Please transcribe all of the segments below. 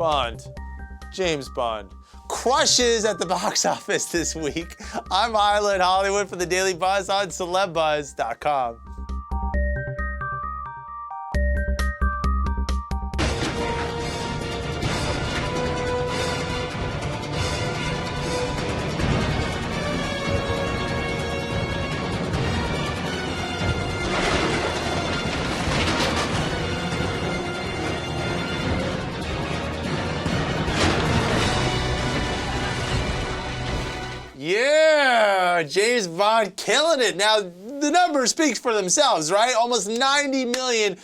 Bond. James Bond. Crushes at the box office this week. I'm Isla in Hollywood for the Daily Buzz on CelebBuzz.com. Yeah, James Bond killing it. Now, the number speaks for themselves, right? Almost 90 million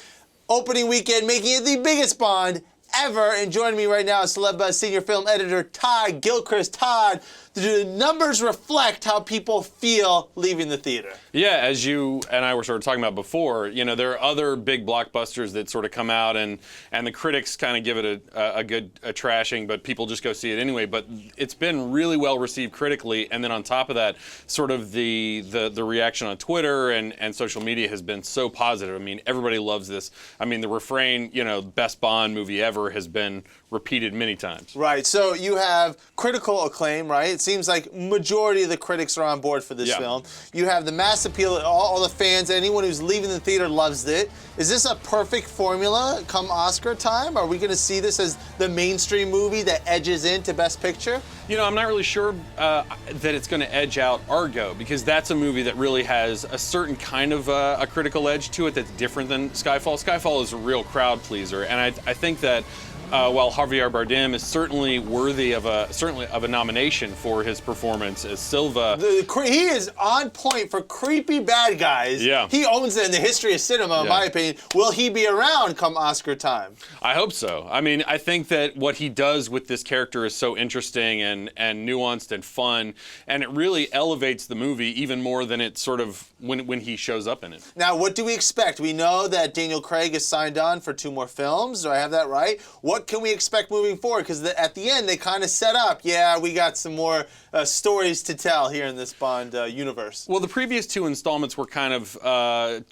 opening weekend, making it the biggest Bond ever. And joining me right now is CelebBuzz senior film editor Todd Gilchrist. Todd, do the numbers reflect how people feel leaving the theater? Yeah, as you and I were sort of talking about before, you know, there are other big blockbusters that sort of come out and the critics kind of give it a good trashing, but people just go see it anyway. But it's been really well received critically, and then on top of that, sort of the reaction on Twitter and social media has been so positive. I mean, everybody loves this. I mean, the refrain, you know, best Bond movie ever has been repeated many times. Right, so you have critical acclaim, right? It seems like majority of the critics are on board for this film. You have the mass appeal, all the fans, anyone who's leaving the theater loves it. Is this a perfect formula come Oscar time? Are we gonna see this as the mainstream movie that edges into Best Picture? You know, I'm not really sure that it's gonna edge out Argo, because that's a movie that really has a certain kind of a critical edge to it that's different than Skyfall. Skyfall is a real crowd pleaser, and I think that while Javier Bardem is certainly worthy of a nomination for his performance as Silva, he is on point for creepy bad guys. Yeah. He owns it in the history of cinema, in my opinion. Will he be around come Oscar time? I hope so. I mean, I think that what he does with this character is so interesting and nuanced and fun, and it really elevates the movie even more than it sort of when he shows up in it. Now, what do we expect? We know that Daniel Craig is signed on for 2 more films. Do I have that right? What can we expect moving forward? Because at the end, they kind of set up, yeah, we got some more stories to tell here in this Bond universe. Well, the previous 2 installments were kind of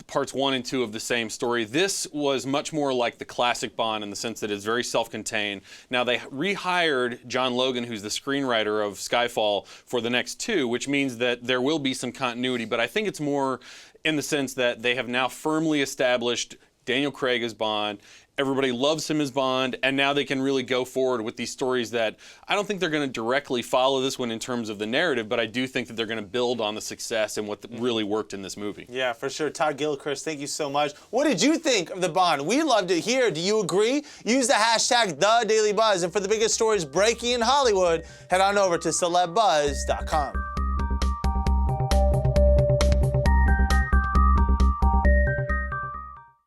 parts 1 and 2 of the same story. This was much more like the classic Bond in the sense that it's very self-contained. Now, they rehired John Logan, who's the screenwriter of Skyfall, for the next 2, which means that there will be some continuity, but I think it's more in the sense that they have now firmly established Daniel Craig as Bond. Everybody loves him as Bond, and now they can really go forward with these stories that I don't think they're going to directly follow this one in terms of the narrative, but I do think that they're going to build on the success and what really worked in this movie. Yeah, for sure. Todd Gilchrist, thank you so much. What did you think of the Bond? We loved it here. Do you agree? Use the hashtag #TheDailyBuzz, and for the biggest stories breaking in Hollywood, head on over to CelebBuzz.com.